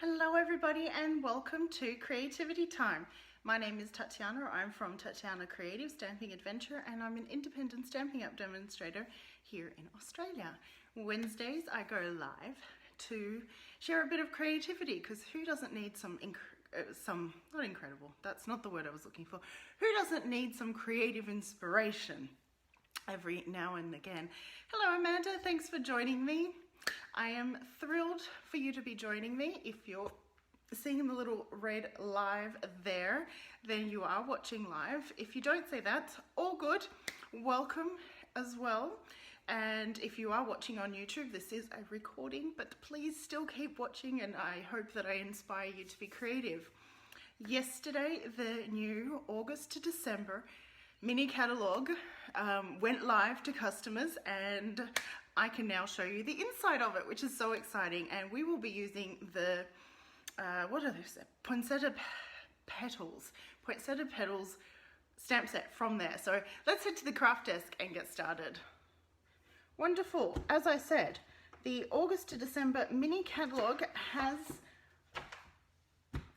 Hello everybody and welcome to Creativity Time. My name is Tatiana. I'm from Tatiana Creative Stamping Adventure and I'm an independent Stampin' Up! Demonstrator here in Australia. Wednesdays I go live to share a bit of creativity because who doesn't need not incredible, that's not the word I was looking for. Who doesn't need some creative inspiration every now and again? Hello Amanda, thanks for joining me. I am thrilled for you to be joining me. If you're seeing the little red live there, then you are watching live. If you don't say that, all good. Welcome as well. And if you are watching on YouTube, this is a recording, but please still keep watching and I hope that I inspire you to be creative. Yesterday, the new August to December mini catalogue went live to customers and I can now show you the inside of it, which is so exciting. And we will be using the, what are those? Poinsettia Petals stamp set from there. So let's head to the craft desk and get started. Wonderful. As I said, the August to December mini catalogue has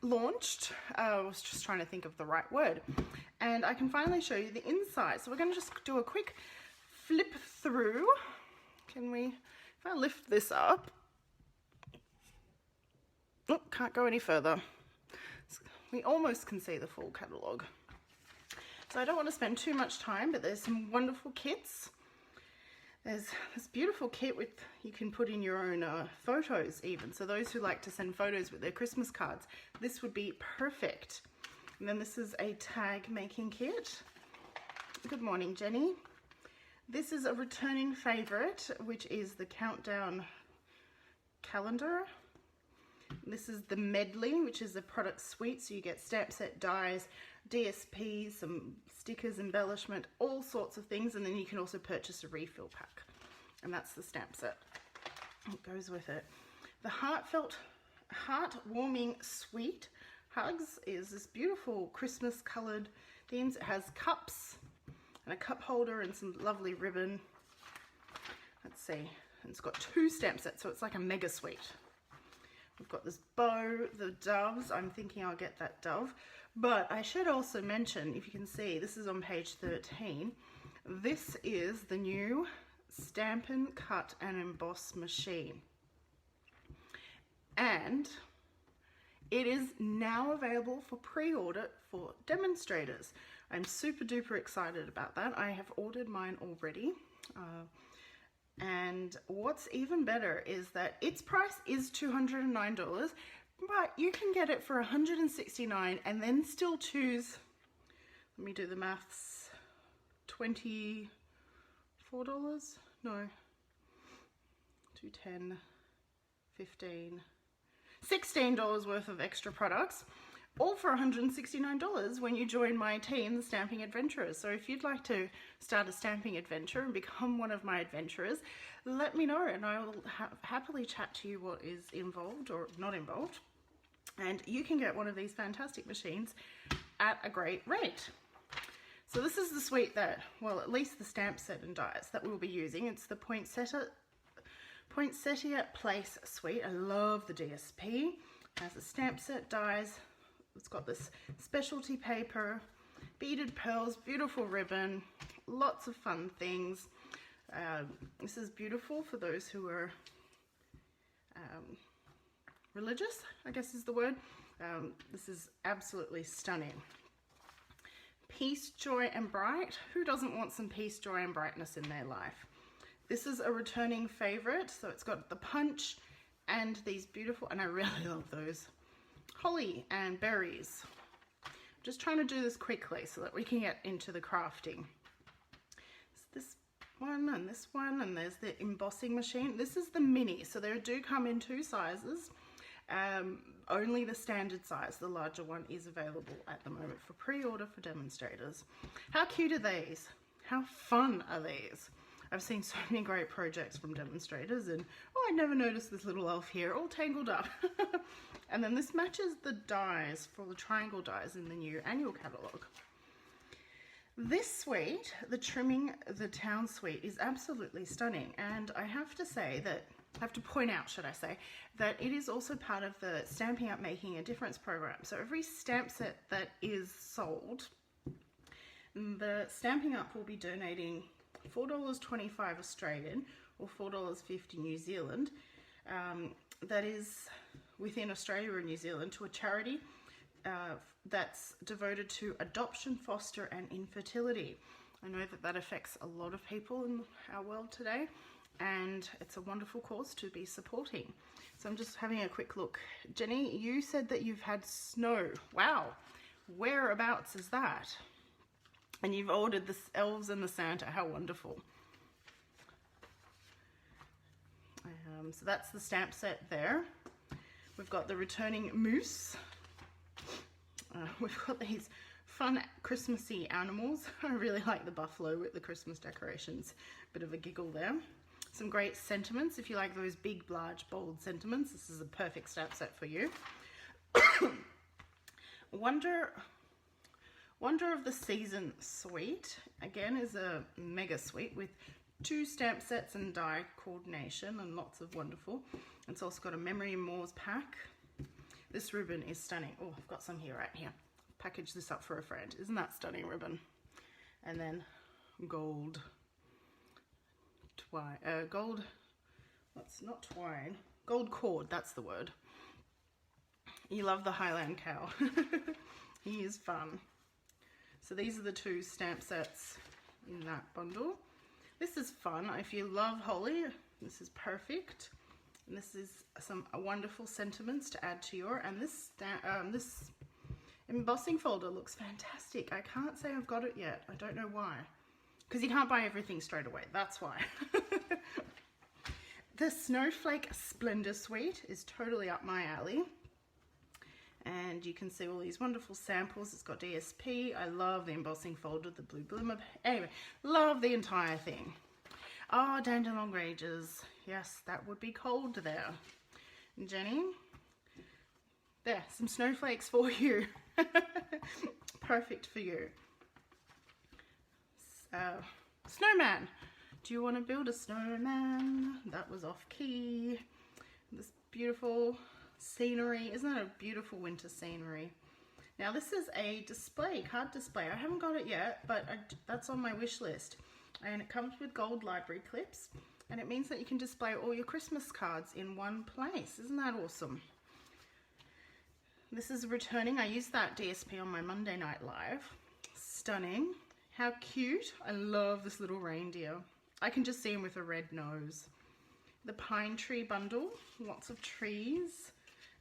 launched. I was just trying to think of the right word. And I can finally show you the inside. So we're going to just do a quick flip through. Can we, if I lift this up, oh, can't go any further. We almost can see the full catalogue. So I don't want to spend too much time, but there's some wonderful kits. There's this beautiful kit with, you can put in your own photos even. So those who like to send photos with their Christmas cards, this would be perfect. And then this is a tag making kit. Good morning, Jenny. This is a returning favorite, which is the countdown calendar. This is the medley, which is a product suite. So you get stamp set, dies, DSP, some stickers, embellishment, all sorts of things. And then you can also purchase a refill pack. And that's the stamp set. It goes with it. The heartwarming sweet hugs is this beautiful Christmas colored themes. It has cups and a cup holder and some lovely ribbon. Let's see, and it's got 2 stamp sets, so it's like a mega suite. We've got this bow, the doves. I'm thinking I'll get that dove, but I should also mention, if you can see, this is on page 13. This is the new Stampin' Cut and Emboss Machine, and it is now available for pre-order for demonstrators. I'm super duper excited about that. I have ordered mine already. And what's even better is that its price is $209, but you can get it for $169 and then still choose, let me do the maths, $24? No, 210, 15, $16 worth of extra products, all for $169 when you join my team, the Stamping Adventurers. So if you'd like to start a stamping adventure and become one of my adventurers, let me know and I will happily chat to you what is involved or not involved. And you can get one of these fantastic machines at a great rate. So this is the suite that, well, at least the stamp set and dies that we'll be using. It's the Poinsettia Place Suite. I love the DSP. It has a stamp set, dies. It's got this specialty paper, beaded pearls, beautiful ribbon, lots of fun things. This is beautiful for those who are religious, I guess is the word. This is absolutely stunning. Peace, joy, and bright. Who doesn't want some peace, joy, and brightness in their life? This is a returning favorite, so it's got the punch and these beautiful, and I really love those, holly and berries. Just trying to do this quickly so that we can get into the crafting. It's this one and this one, and there's the embossing machine. This is the mini, so they do come in 2 sizes. Only the standard size, the larger one, is available at the moment for pre-order for demonstrators. How cute are these? How fun are these? I've seen so many great projects from demonstrators and, oh, I never noticed this little elf here, all tangled up. And then this matches the dies for the triangle dies in the new annual catalogue. This suite, the Trimming the Town suite, is absolutely stunning. And I have to say that have to point out, should I say, that it is also part of the Stampin' Up! Making a Difference program. So every stamp set that is sold, the Stampin' Up! Will be donating $4.25 Australian or $4.50 New Zealand, that is within Australia or New Zealand, to a charity that's devoted to adoption, foster and infertility. I know that that affects a lot of people in our world today, and it's a wonderful cause to be supporting. So I'm just having a quick look. Jenny, you said that you've had snow. Wow, whereabouts is that? And you've ordered the elves and the Santa. How wonderful. So that's the stamp set there. We've got the returning moose. We've got these fun Christmassy animals. I really like the buffalo with the Christmas decorations. Bit of a giggle there. Some great sentiments. If you like those big, large, bold sentiments, this is a perfect stamp set for you. Wonder of the Season suite, again, is a mega suite with 2 stamp sets and die coordination and lots of wonderful. It's also got a Memory Moors pack. This ribbon is stunning. Oh, I've got some here right here. Package this up for a friend. Isn't that stunning ribbon? And then gold twine, gold, what's not twine, gold cord, that's the word. You love the Highland cow. He is fun. So these are the 2 stamp sets in that bundle. This is fun. If you love holly, this is perfect. And this is some wonderful sentiments to add to your, and this embossing folder looks fantastic. I can't say I've got it yet. I don't know why. Because you can't buy everything straight away. That's why. The Snowflake Splendor suite is totally up my alley. And you can see all these wonderful samples. It's got DSP. I love the embossing folder, the blue glimmer. Anyway, love the entire thing. Oh, Dandelion Rages. Yes, that would be cold there. And Jenny, there, some snowflakes for you. Perfect for you. Snowman. Do you want to build a snowman? That was off key. This beautiful scenery. Isn't that a beautiful winter scenery? Now this is a display, card display. I haven't got it yet, but that's on my wish list. And it comes with gold library clips, and it means that you can display all your Christmas cards in one place. Isn't that awesome? This is returning. I used that DSP on my Monday Night Live. Stunning. How cute. I love this little reindeer. I can just see him with a red nose. The pine tree bundle, lots of trees.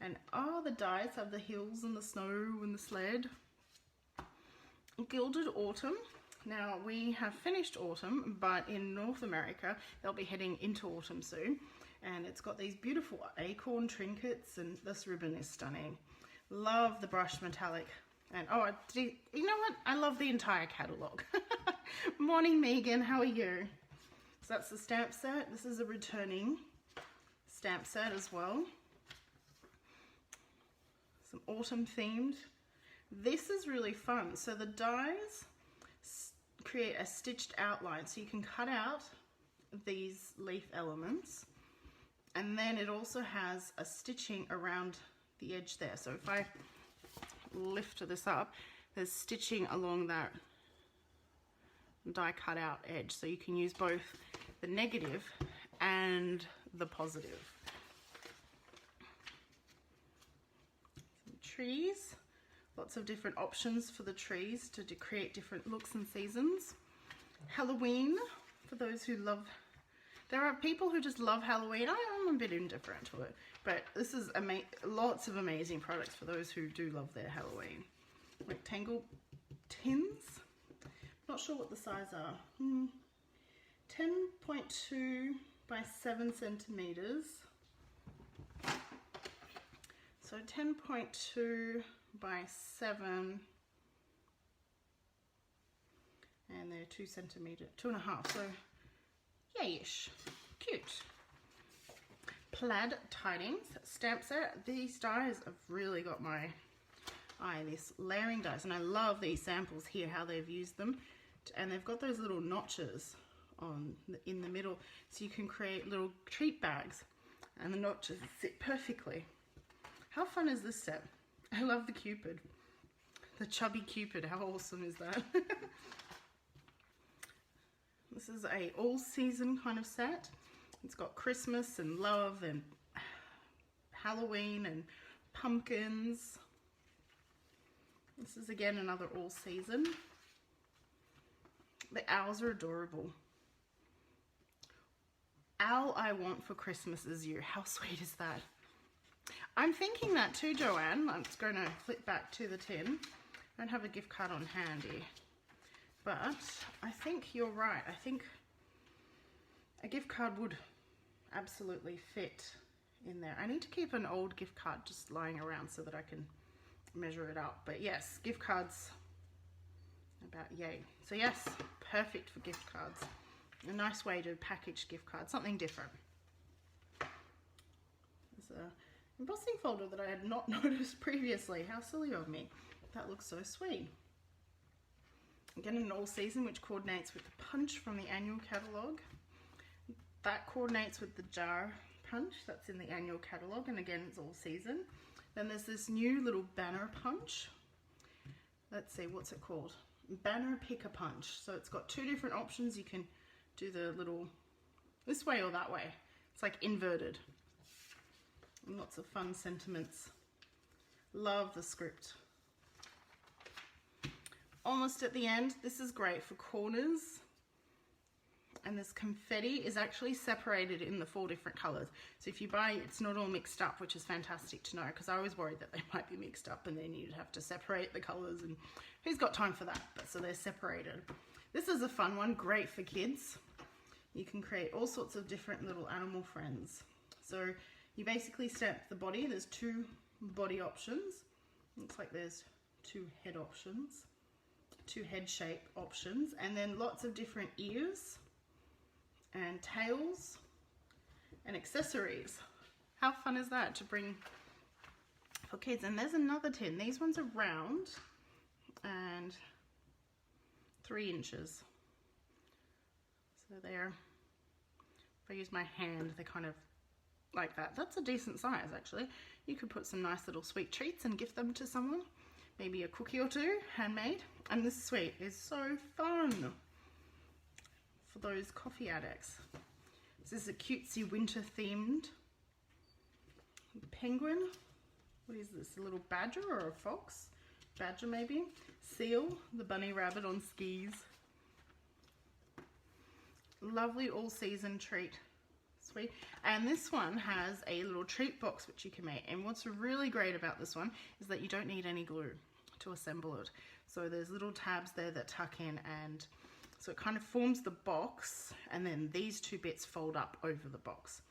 And oh, the dies have the hills and the snow and the sled. Gilded Autumn. Now we have finished autumn, but in North America, they'll be heading into autumn soon. And it's got these beautiful acorn trinkets, and this ribbon is stunning. Love the brushed metallic. And oh, you know what? I love the entire catalogue. Morning, Megan. How are you? So that's the stamp set. This is a returning stamp set as well. Some autumn themed. This is really fun. So the dies create a stitched outline. So you can cut out these leaf elements. And then it also has a stitching around the edge there. So if I lift this up, there's stitching along that die cut out edge, so you can use both the negative and the positive. Some trees, lots of different options for the trees to create different looks and seasons. Halloween, for those who love, there are people who just love Halloween. I'm a bit indifferent to it, but this is lots of amazing products for those who do love their Halloween. Rectangle tins, not sure what the size are. 10.2 by 7 centimeters. So 10.2 by 7, and they're 2 centimeters, 2.5. So yayish, cute. Plaid Tidings stamp set. These dies have really got my eye, these layering dies, and I love these samples here, how they've used them. And they've got those little notches in the middle, so you can create little treat bags. and the notches sit perfectly. How fun is this set? I love the Cupid. The chubby Cupid, how awesome is that? This is a all-season kind of set. It's got Christmas and love and Halloween and pumpkins. This is again another all-season. The owls are adorable. Owl I want for Christmas is you. How sweet is that? I'm thinking that too, Joanne. I'm just going to flip back to the tin. I don't have a gift card on handy. But I think you're right. I think a gift card would absolutely fit in there. I need to keep an old gift card just lying around so that I can measure it up. But yes, gift cards, about yay. So yes, perfect for gift cards. A nice way to package gift cards, something different. There's an embossing folder that I had not noticed previously. How silly of me. That looks so sweet. Again, an all season, which coordinates with the punch from the annual catalogue. That coordinates with the jar punch that's in the annual catalogue, and again, it's all season. Then there's this new little banner punch. Let's see, what's it called? Banner picker punch. So it's got two different options. You can do the little this way or that way. It's like inverted. And lots of fun sentiments. Love the script. Almost at the end. This is great for corners. And this confetti is actually separated in the 4 different colors. So if you buy, it's not all mixed up, which is fantastic to know, because I was worried that they might be mixed up and then you'd have to separate the colors, and who's got time for that? But so they're separated. This is a fun one, great for kids. You can create all sorts of different little animal friends. So you basically stamp the body. There's 2 body options. Looks like there's 2 head options, 2 head shape options, and then lots of different ears and tails and accessories. How fun is that to bring for kids? And there's another tin. These ones are round and 3 inches. So they're, if I use my hand, they're kind of like that. That's a decent size, actually. You could put some nice little sweet treats and gift them to someone. Maybe a cookie or 2, handmade. And this sweet is so fun for those coffee addicts. This is a cutesy winter themed penguin. What is this, a little badger or a fox? Badger maybe. Seal, the bunny rabbit on skis. Lovely all season treat. Sweet. And this one has a little treat box which you can make. And what's really great about this one is that you don't need any glue to assemble it. So there's little tabs there that tuck in, and so it kind of forms the box, and then these 2 bits fold up over the box.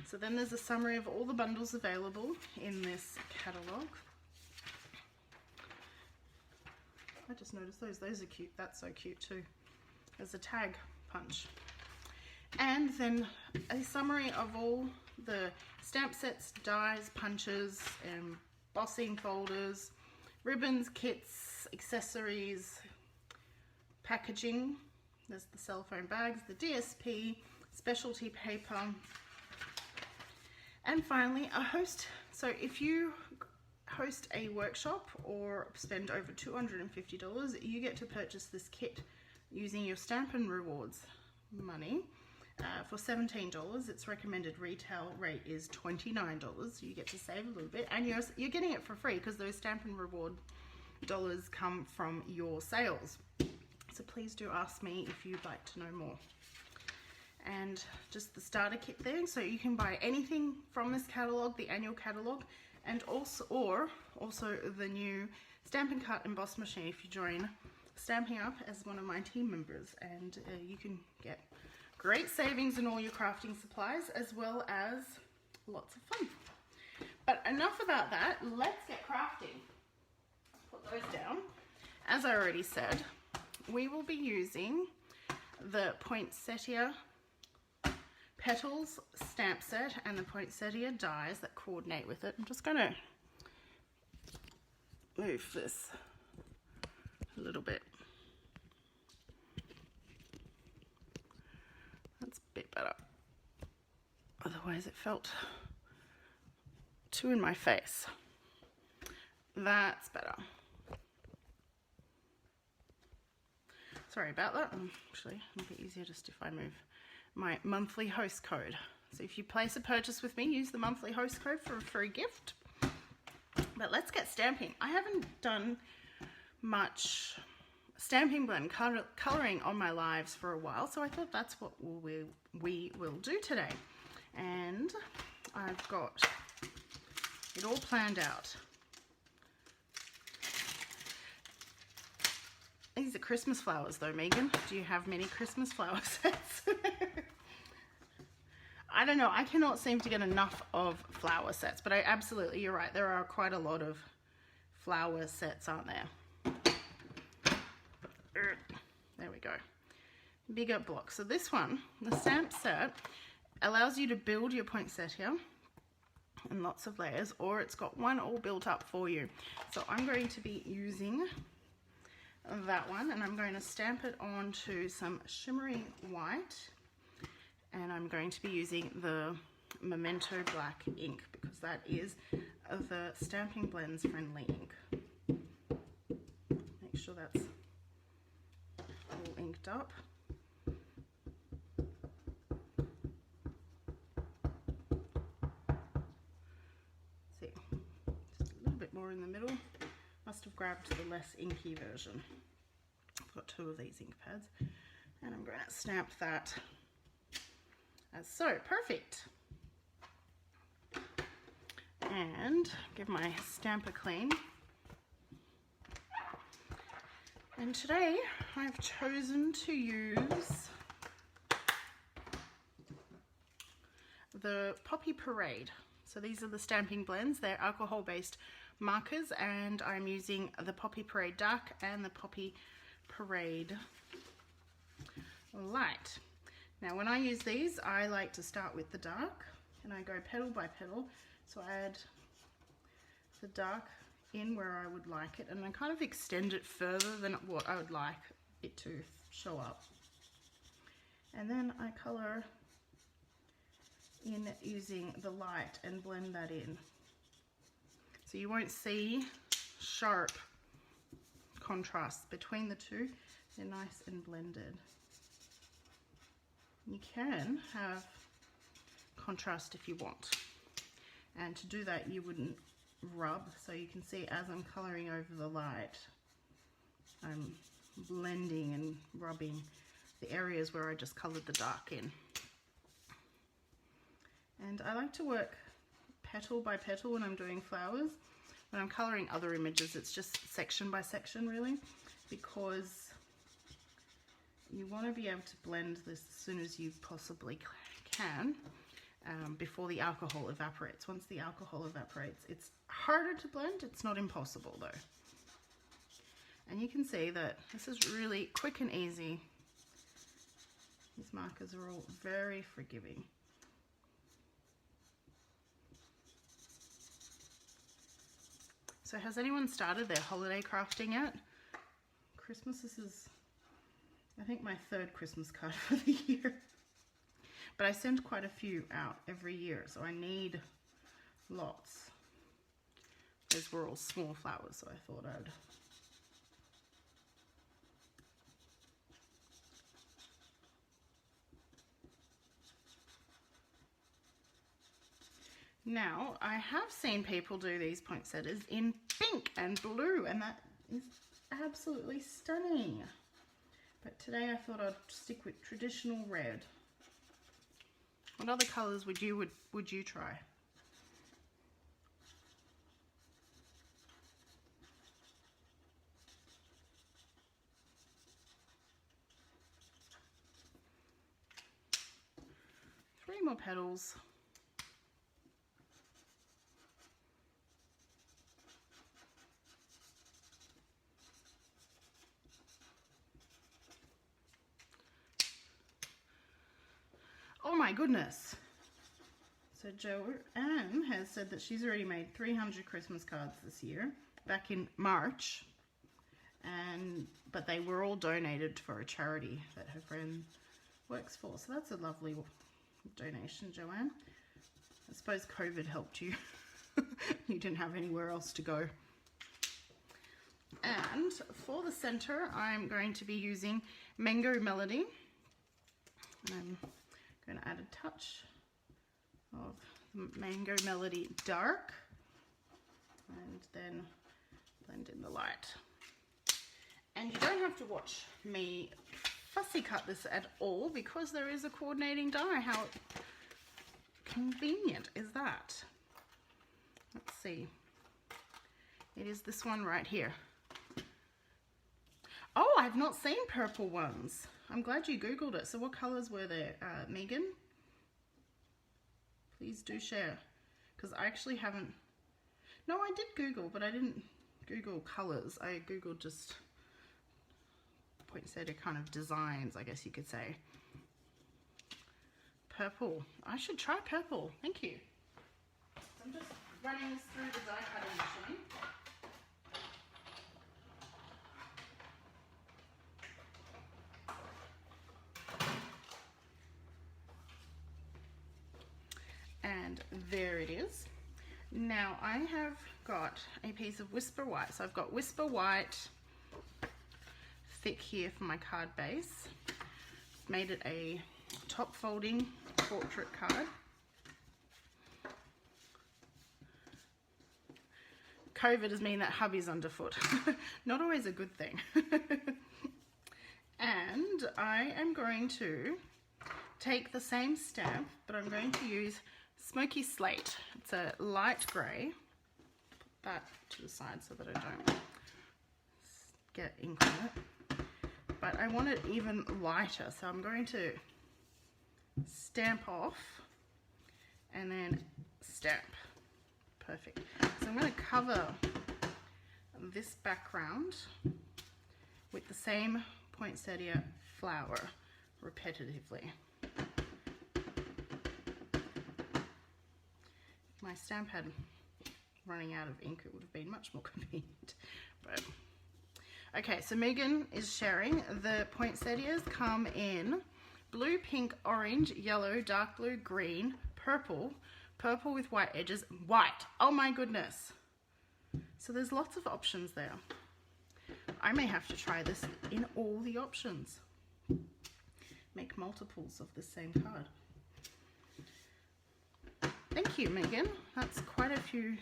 So then there's a summary of all the bundles available in this catalogue. I just noticed those are cute. That's so cute too. There's a tag punch. And then a summary of all the stamp sets, dies, punches, embossing folders, ribbons, kits, accessories, packaging. There's the cell phone bags, the DSP, specialty paper, and finally a host. So if you host a workshop or spend over $250, you get to purchase this kit using your Stampin' Rewards money for $17. Its recommended retail rate is $29. You get to save a little bit, and you're getting it for free because those Stampin' Reward dollars come from your sales. So please do ask me if you'd like to know more. And just the starter kit there, so you can buy anything from this catalogue, the annual catalogue, and also the new Stampin' Cut Emboss Machine if you join Stamping Up as one of my team members, and you can get great savings in all your crafting supplies as well as lots of fun. But enough about that, let's get crafting. Put those down. As I already said, we will be using the Poinsettia Petals stamp set and the Poinsettia dies that coordinate with it. I'm just going to move this a little bit. That's a bit better. Otherwise it felt too in my face. That's better. Sorry about that. Actually, it'll be easier just if I move my monthly host code. So if you place a purchase with me, use the monthly host code for a free gift. But let's get stamping. I haven't done much Stampin' Blend colouring on my lives for a while, so I thought that's what we will do today. And I've got it all planned out. These are Christmas flowers though, Megan. Do you have many Christmas flower sets? I don't know, I cannot seem to get enough of flower sets, but you're right, there are quite a lot of flower sets, aren't there? There we go. Bigger blocks. So this one, the stamp set, allows you to build your poinsettia in lots of layers, or it's got one all built up for you. So I'm going to be using that one, and I'm going to stamp it onto some shimmery white, and I'm going to be using the Memento Black ink because that is the Stampin' Blends friendly ink. Make sure that's all inked up. See, just a little bit more in the middle. Must have grabbed the less inky version. I've got 2 of these ink pads, and I'm going to stamp that as so. Perfect. And give my stamp a clean. And today I've chosen to use the Poppy Parade. So these are the Stampin' Blends. They're alcohol-based markers, and I'm using the Poppy Parade Dark and the Poppy Parade Light. Now when I use these, I like to start with the dark, and I go petal by petal. So I add the dark in where I would like it, and I kind of extend it further than what I would like it to show up. And then I colour in using the light and blend that in. So you won't see sharp contrasts between the two. They're nice and blended. You can have contrast if you want. And to do that, you wouldn't rub. So you can see as I'm colouring over the light, I'm blending and rubbing the areas where I just coloured the dark in. And I like to work petal by petal when I'm doing flowers. When I'm colouring other images, it's just section by section really, because you want to be able to blend this as soon as you possibly can before the alcohol evaporates. Once the alcohol evaporates, it's harder to blend. It's not impossible though. And you can see that this is really quick and easy. These markers are all very forgiving. So has anyone started their holiday crafting yet? Christmas, this is, I think, my 3rd Christmas card for the year. But I send quite a few out every year, so I need lots. Those were all small flowers, so I thought I'd... Now, I have seen people do these poinsettias in pink and blue, and that is absolutely stunning. But today I thought I'd stick with traditional red. What other colours would you try? Three more petals. Oh my goodness. So Joanne has said that she's already made 300 Christmas cards this year, back in March, but they were all donated for a charity that her friend works for. So that's a lovely donation, Joanne. I suppose COVID helped you. You didn't have anywhere else to go. And for the center, I'm going to be using Mango Melody. And I'm going to add a touch of Mango Melody Dark. And then blend in the light. And you don't have to watch me fussy cut this at all because there is a coordinating die. How convenient is that? Let's see. It is this one right here. Oh, I've not seen purple ones. I'm glad you Googled it. So what colors were there, Megan? Please do share. Because I actually haven't... No, I did Google, but I didn't Google colors. I Googled just poinsettia kind of designs, I guess you could say. Purple. I should try purple. Thank you. So I'm just running this through the die cutting machine. And there it is. Now I have got a piece of Whisper White. So I've got Whisper White thick here for my card base. Made it a top folding portrait card. COVID has meant that hubby's underfoot. Not always a good thing. And I am going to take the same stamp, but I'm going to use Smoky Slate. It's a light grey. Put that to the side so that I don't get ink on it. But I want it even lighter, so I'm going to stamp off and then stamp. Perfect. So I'm going to cover this background with the same poinsettia flower repetitively. If my stamp had running out of ink, it would have been much more convenient. But okay, so Megan is sharing. The poinsettias come in blue, pink, orange, yellow, dark blue, green, purple, purple with white edges, white. Oh my goodness. So there's lots of options there. I may have to try this in all the options. Make multiples of the same card. Thank you, Megan. That's quite a few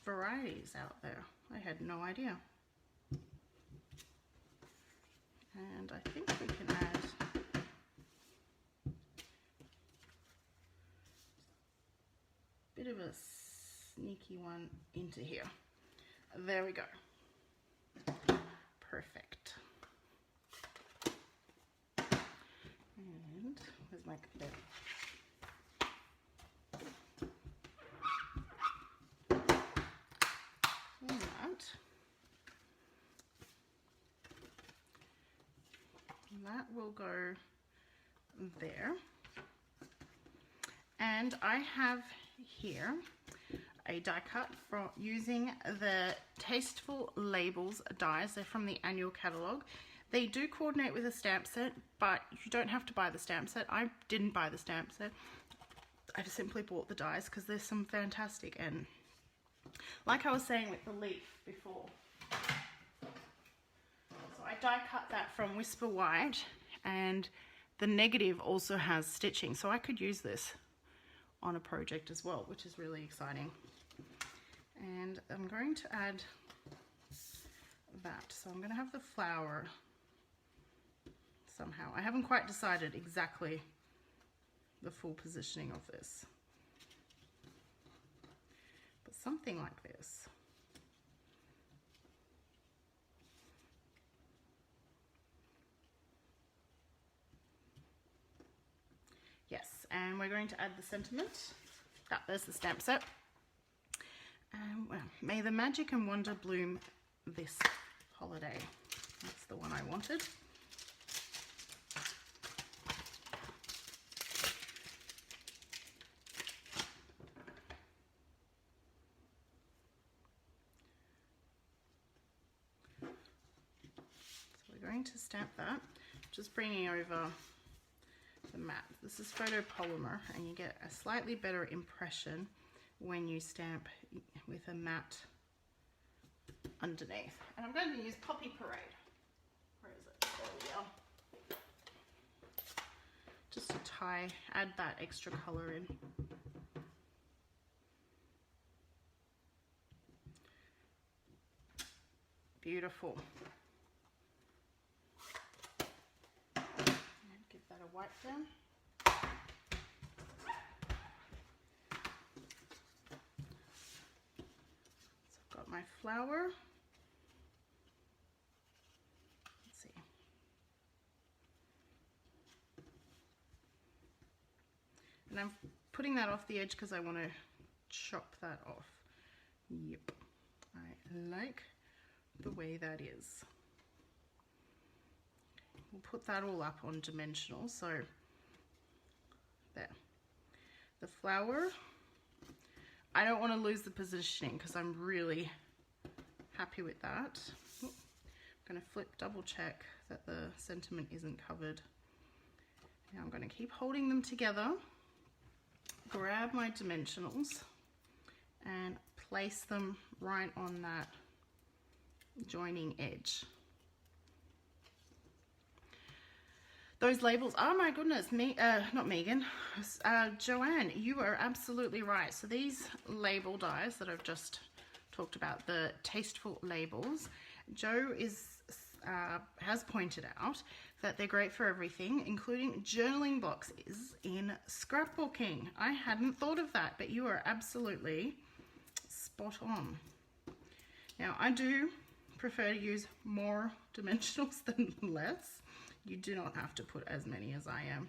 varieties out there. I had no idea. And I think we can add a bit of a sneaky one into here. There we go. Perfect. And where's my clip? That will go there. And I have here a die cut from using the Tasteful Labels dies. They're from the annual catalogue. They do coordinate with a stamp set, but you don't have to buy the stamp set. I didn't buy the stamp set. I just simply bought the dies because there's some fantastic, and like I was saying with the leaf before. So I die cut that from Whisper White, and the negative also has stitching, so I could use this on a project as well, which is really exciting. And I'm going to add that. So I'm going to have the flower somehow. I haven't quite decided exactly the full positioning of this, but something like this. Yes, and we're going to add the sentiment. There's the stamp set. Well, may the magic and wonder bloom this holiday. That's the one I wanted. So we're going to stamp that, just bringing over the matte. This is photopolymer, and you get a slightly better impression when you stamp with a matte underneath. And I'm going to use Poppy Parade. Where is it? There we go. Just to add that extra colour in. Beautiful. And give that a wipe down. So I've got my flower. Let's see. And I'm putting that off the edge because I want to chop that off. Yep. I like the way that is. We'll put that all up on dimensional. So there. The flower, I don't want to lose the positioning because I'm really happy with that. I'm going to double check that the sentiment isn't covered. Now I'm going to keep holding them together, grab my dimensionals and place them right on that joining edge. Those labels, oh my goodness, not Megan, Joanne, you are absolutely right. So these label dies that I've just talked about, the tasteful labels, Jo has pointed out that they're great for everything, including journaling boxes in scrapbooking. I hadn't thought of that, but you are absolutely spot on. Now I do prefer to use more dimensionals than less. You do not have to put as many as I am.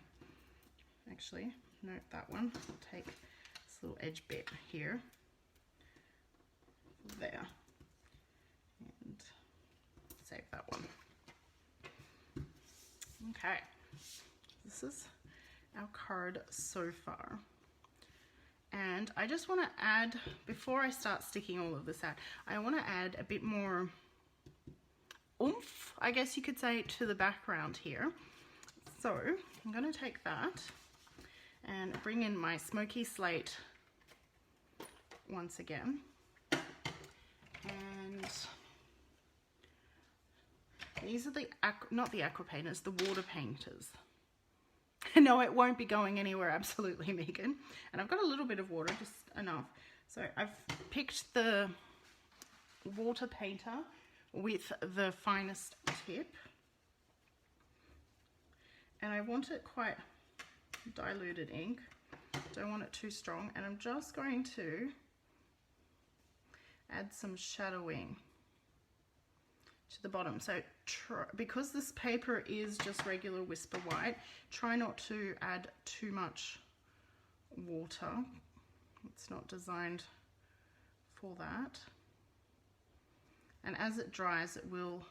Actually, note that one. I'll take this little edge bit here, there, and save that one. Okay, this is our card so far. And I just want to add, before I start sticking all of this out, I want to add a bit more oomph, I guess you could say, to the background here. So I'm going to take that and bring in my smoky slate once again. And these are the, not the aqua painters, the water painters. No, it won't be going anywhere, absolutely, Megan. And I've got a little bit of water, just enough. So I've picked the water painter with the finest tip, and I want it quite diluted ink, don't want it too strong, and I'm just going to add some shadowing to the bottom. So because this paper is just regular Whisper White, try not to add too much water. It's not designed for that. And as it dries, it will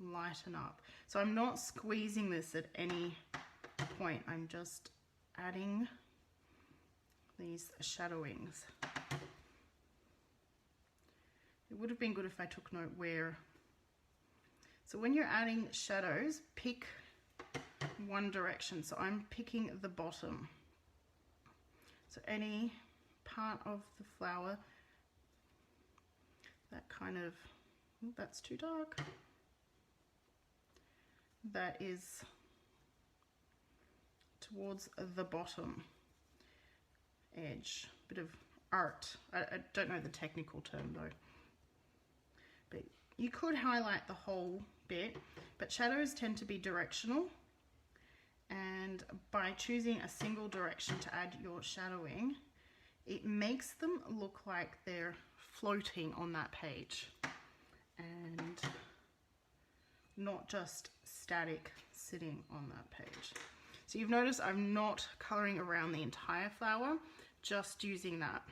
lighten up. So I'm not squeezing this at any point. I'm just adding these shadowings. It would have been good if I took note where. So when you're adding shadows, pick one direction. So I'm picking the bottom. So any part of the flower that kind of, oh, that's too dark. That is towards the bottom edge. Bit of art. I don't know the technical term though. But you could highlight the whole bit, but shadows tend to be directional. And by choosing a single direction to add your shadowing, it makes them look like they're floating on that page and not just static sitting on that page. So you've noticed I'm not coloring around the entire flower, just using that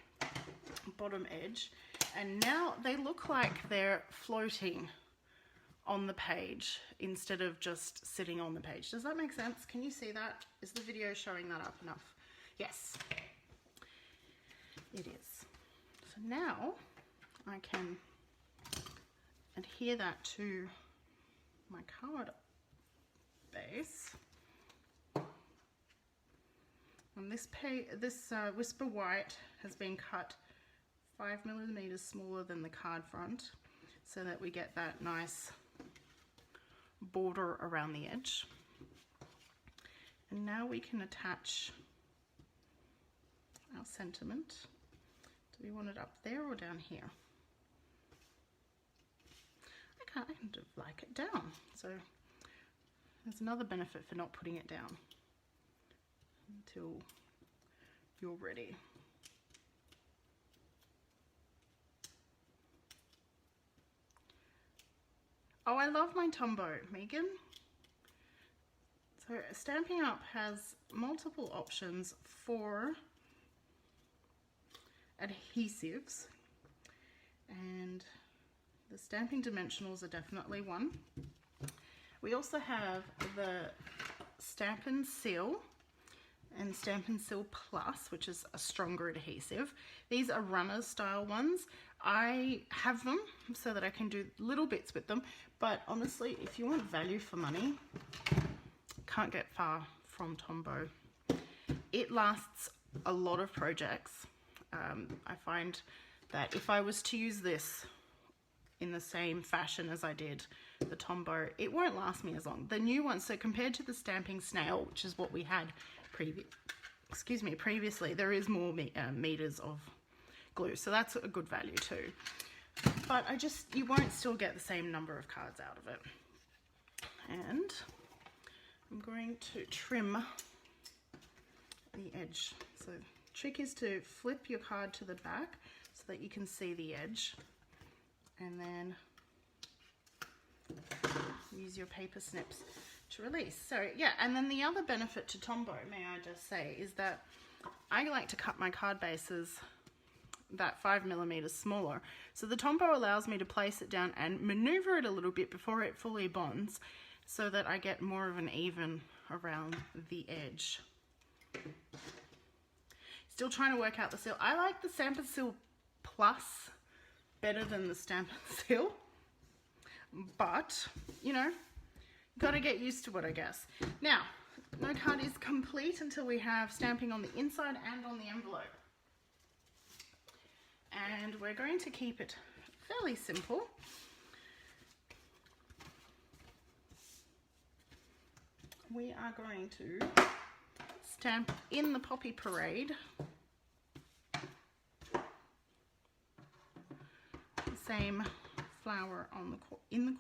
bottom edge. And now they look like they're floating on the page instead of just sitting on the page. Does that make sense? Can you see that? Is the video showing that up enough? Yes, it is. So now I can adhere that to my card base. And this Whisper White has been cut 5mm smaller than the card front, so that we get that nice border around the edge. And now we can attach our sentiment. Do we want it up there or down here? I kind of like it down, so there's another benefit for not putting it down until you're ready. Oh, I love my Tombow, Megan. So Stampin' Up has multiple options for adhesives, and the Stampin' Dimensionals are definitely one. We also have the Stampin' Seal and Stampin' Seal Plus, which is a stronger adhesive. These are runner style ones. I have them so that I can do little bits with them, but honestly, if you want value for money, can't get far from Tombow. It lasts a lot of projects. I find that if I was to use this in the same fashion as I did the Tombow, it won't last me as long. The new ones, so compared to the Stamping Snail, which is what we had previously, there is more meters of glue, so that's a good value too. But you won't still get the same number of cards out of it. And I'm going to trim the edge. So the trick is to flip your card to the back so that you can see the edge, and then use your paper snips to release. So yeah, and then the other benefit to Tombow, may I just say, is that I like to cut my card bases that 5mm smaller. So the Tombow allows me to place it down and maneuver it a little bit before it fully bonds, so that I get more of an even around the edge. Still trying to work out the seal. I like the Stampin' Seal Plus better than the Stampin' Seal, but you know, gotta get used to it, I guess. Now, no card is complete until we have stamping on the inside and on the envelope. And we're going to keep it fairly simple. We are going to stamp in the Poppy Parade the same flower on the in the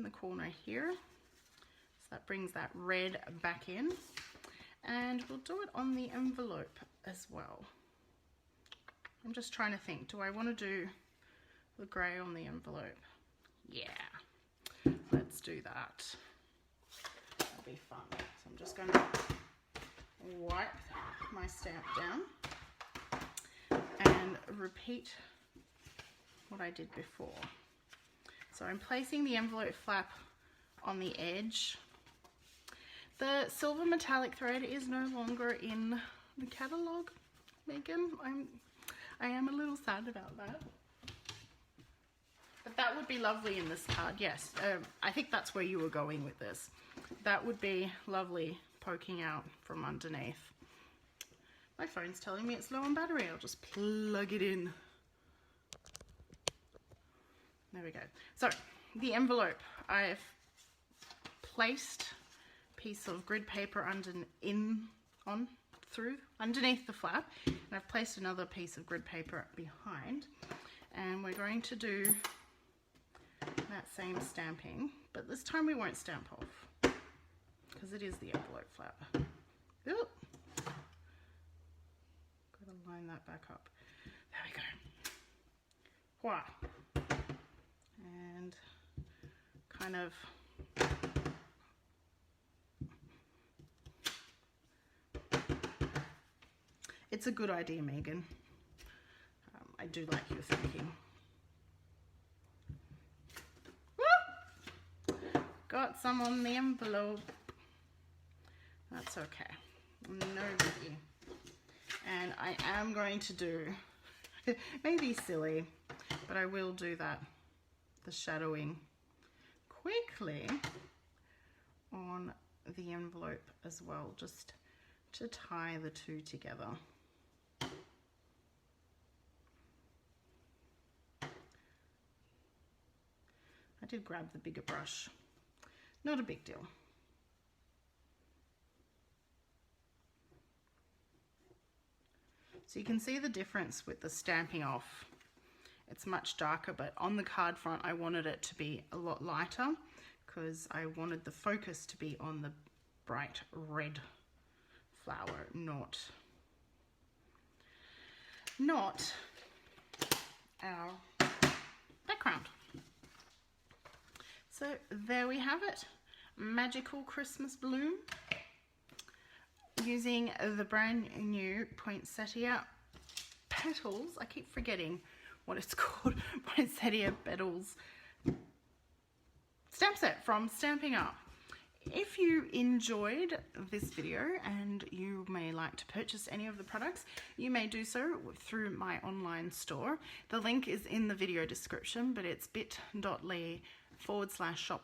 corner here, so that brings that red back in, and we'll do it on the envelope as well. I'm just trying to think, do I want to do the grey on the envelope? Yeah, let's do that. That'll be fun. So I'm just going to wipe my stamp down and repeat what I did before. So I'm placing the envelope flap on the edge. The silver metallic thread is no longer in the catalogue, Megan. I am a little sad about that. But that would be lovely in this card, yes. I think that's where you were going with this. That would be lovely poking out from underneath. My phone's telling me it's low on battery. I'll just plug it in. There we go. So the envelope, I've placed a piece of grid paper underneath the flap, and I've placed another piece of grid paper behind, and we're going to do that same stamping, but this time we won't stamp off because it is the envelope flap. Oop. Gotta line that back up. There we go. Wow. And kind of it's a good idea, Megan. I do like your thinking. Woo! Got some on the envelope. That's okay. No biggie. And I am going to do, maybe silly, but I will do that, the shadowing quickly on the envelope as well, just to tie the two together. I did grab the bigger brush, not a big deal. So you can see the difference with the Stamping Off. It's much darker, but on the card front I wanted it to be a lot lighter because I wanted the focus to be on the bright red flower, not our background. So there we have it, Magical Christmas Bloom, using the brand new Poinsettia Petals. I keep forgetting what it's called. Poinsettia Petals stamp set from Stampin' Up. If you enjoyed this video and you may like to purchase any of the products, you may do so through my online store. The link is in the video description, but it's bit.ly/shop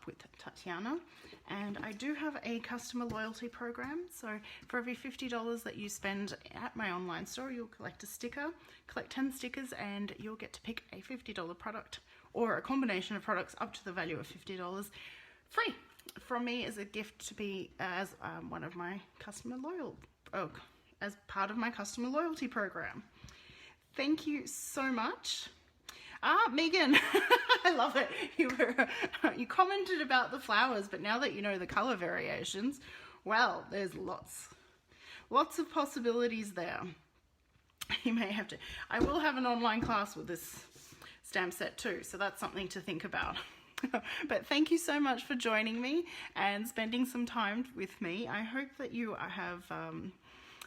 with Tatiana. And I do have a customer loyalty program, so for every $50 that you spend at my online store, you'll collect a sticker, collect 10 stickers, and you'll get to pick a $50 product or a combination of products up to the value of $50 free from me as a gift to be as one of my customer as part of my customer loyalty program. Thank you so much. Megan, I love it. You commented about the flowers, but now that you know the color variations, well, there's lots of possibilities there. You may have to. I will have an online class with this stamp set too, so that's something to think about. But thank you so much for joining me and spending some time with me. I hope that you have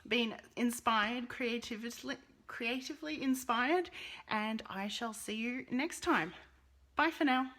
been inspired, creatively inspired, and I shall see you next time. Bye for now.